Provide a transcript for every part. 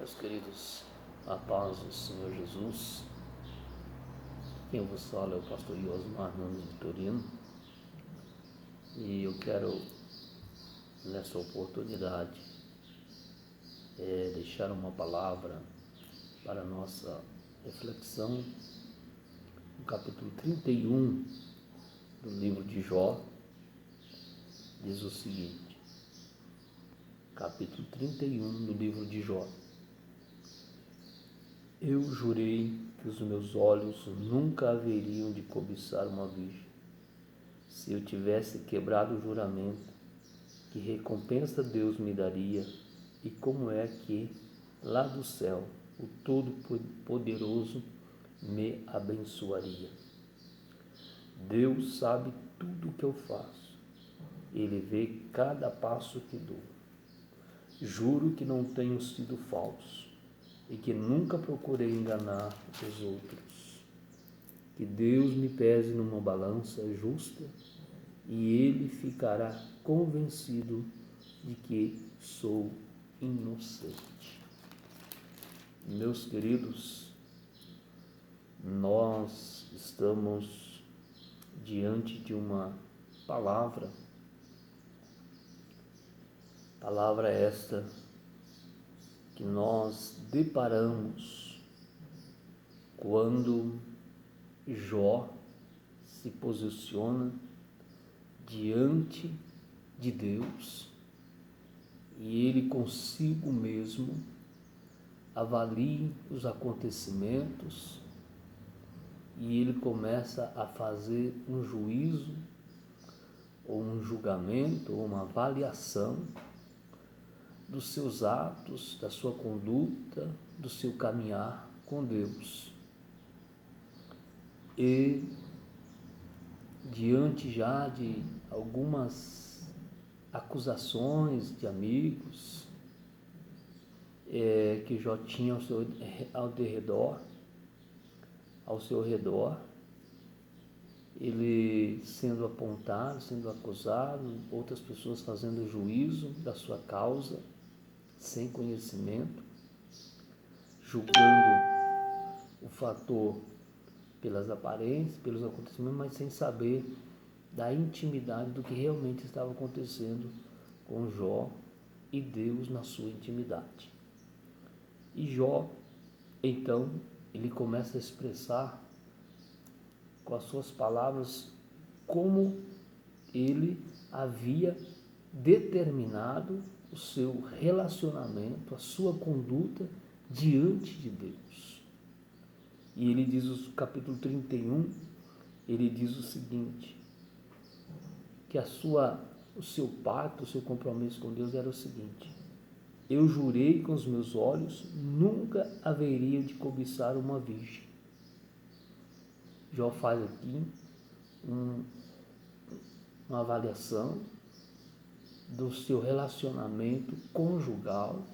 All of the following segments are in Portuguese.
Meus queridos, a paz do Senhor Jesus. Quem vos fala é o pastor Iosmar Nunes Vitorino. E eu quero, nessa oportunidade, deixar uma palavra para a nossa reflexão no capítulo 31 do livro de Jó. Diz o seguinte, capítulo 31 do livro de Jó: Eu jurei que os meus olhos nunca haveriam de cobiçar uma virgem. Se eu tivesse quebrado o juramento, que recompensa Deus me daria? E como é que, lá do céu, o Todo-Poderoso me abençoaria? Deus sabe tudo o que eu faço. Ele vê cada passo que dou. Juro que não tenho sido falso e que nunca procurei enganar os outros. Que Deus me pese numa balança justa e Ele ficará convencido de que sou inocente. Meus queridos, nós estamos diante de uma palavra esta que nós deparamos quando Jó se posiciona diante de Deus e ele consigo mesmo avalia os acontecimentos e ele começa a fazer um juízo ou um julgamento ou uma avaliação dos seus atos, da sua conduta, do seu caminhar com Deus. E diante já de algumas acusações de amigos que Jó tinha ao seu redor, ele sendo apontado, sendo acusado, outras pessoas fazendo juízo da sua causa, sem conhecimento, julgando o fator pelas aparências, pelos acontecimentos, mas sem saber da intimidade do que realmente estava acontecendo com Jó e Deus na sua intimidade. E Jó, então, ele começa a expressar com as suas palavras como ele havia determinado o seu relacionamento, a sua conduta diante de Deus. E ele diz, no capítulo 31, ele diz o seguinte, que o seu pacto, o seu compromisso com Deus era o seguinte: eu jurei com os meus olhos, nunca haveria de cobiçar uma virgem. Jó faz aqui uma avaliação do seu relacionamento conjugal,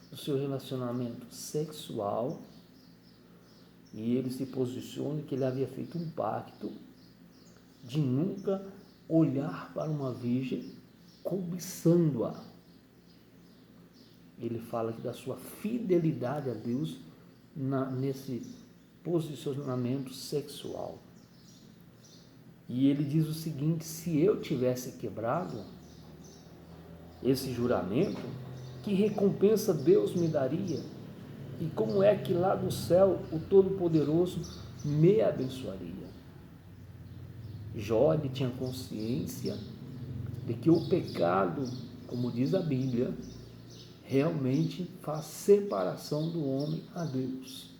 do seu relacionamento sexual, e ele se posiciona que ele havia feito um pacto de nunca olhar para uma virgem cobiçando-a. Ele fala aqui da sua fidelidade a Deus nesse posicionamento sexual. E ele diz o seguinte: se eu tivesse quebrado esse juramento, que recompensa Deus me daria? E como é que lá do céu o Todo-Poderoso me abençoaria? Jó, ele tinha consciência de que o pecado, como diz a Bíblia, realmente faz separação do homem a Deus.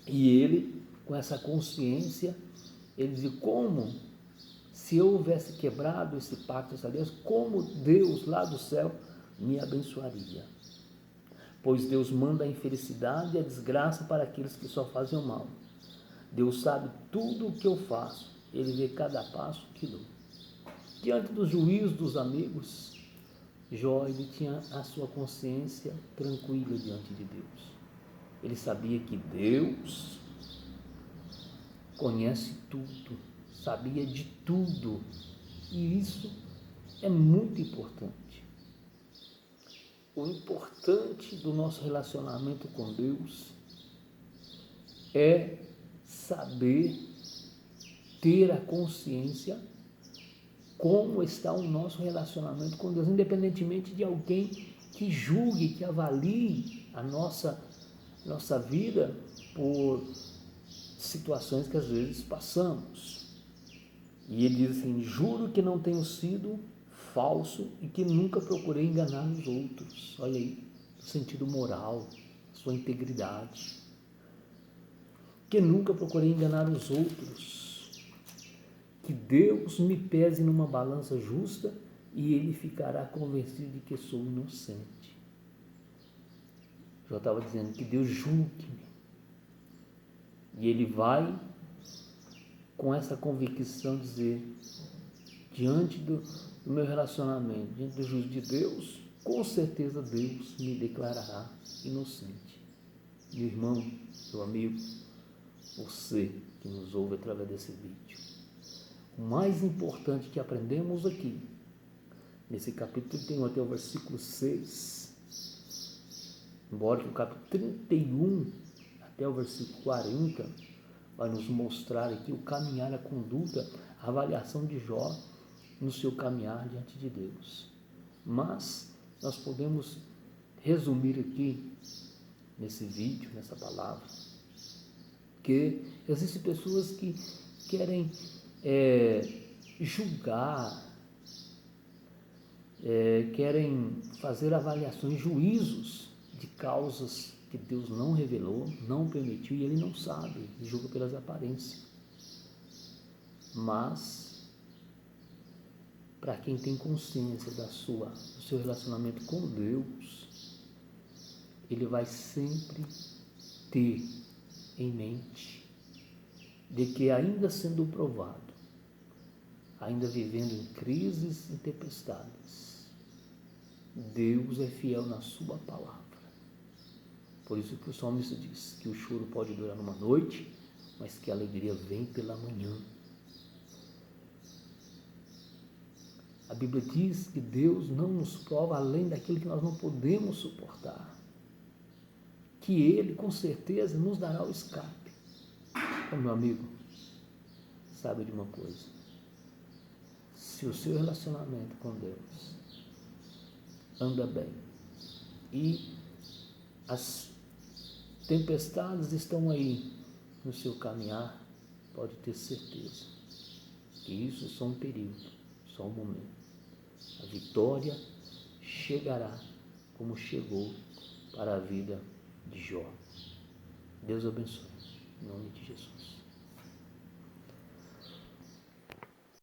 E ele, com essa consciência, ele diz: como se eu houvesse quebrado esse pacto, essa aliança, como Deus lá do céu me abençoaria? Pois Deus manda a infelicidade e a desgraça para aqueles que só fazem o mal. Deus sabe tudo o que eu faço, Ele vê cada passo que dou. Diante dos juízos dos amigos, Jó, ele tinha a sua consciência tranquila diante de Deus. Ele sabia que Deus conhece tudo, sabia de tudo, e isso é muito importante. o importante do nosso relacionamento com Deus é saber ter a consciência como está o nosso relacionamento com Deus, independentemente de alguém que julgue, que avalie a nossa vida por situações que às vezes passamos. E ele diz assim: juro que não tenho sido falso e que nunca procurei enganar os outros. Olha aí, o sentido moral, sua integridade. Que nunca procurei enganar os outros. Que Deus me pese numa balança justa e ele ficará convencido de que sou inocente. Eu estava dizendo que Deus julgue-me. E ele vai com essa convicção dizer, diante do meu relacionamento, diante do juízo de Deus, com certeza Deus me declarará inocente. Meu irmão, meu amigo, você que nos ouve através desse vídeo, o mais importante que aprendemos aqui, nesse capítulo 31 até o versículo 6, embora que o capítulo 31 até o versículo 40 vai nos mostrar aqui o caminhar, a conduta, a avaliação de Jó no seu caminhar diante de Deus. Mas nós podemos resumir aqui, nesse vídeo, nessa palavra, que existem pessoas que querem julgar, querem fazer avaliações, juízos de causas que Deus não revelou, não permitiu e ele não sabe, julga pelas aparências. Mas, para quem tem consciência do seu relacionamento com Deus, ele vai sempre ter em mente de que, ainda sendo provado, ainda vivendo em crises e tempestades, Deus é fiel na sua palavra. Por isso que o salmista diz que o choro pode durar uma noite, mas que a alegria vem pela manhã. A Bíblia diz que Deus não nos prova além daquilo que nós não podemos suportar, que Ele com certeza nos dará o escape. Então, meu amigo, sabe de uma coisa: se o seu relacionamento com Deus anda bem e as tempestades estão aí no seu caminhar, pode ter certeza que isso é só um período, só um momento. A vitória chegará como chegou para a vida de Jó. Deus abençoe. Em nome de Jesus.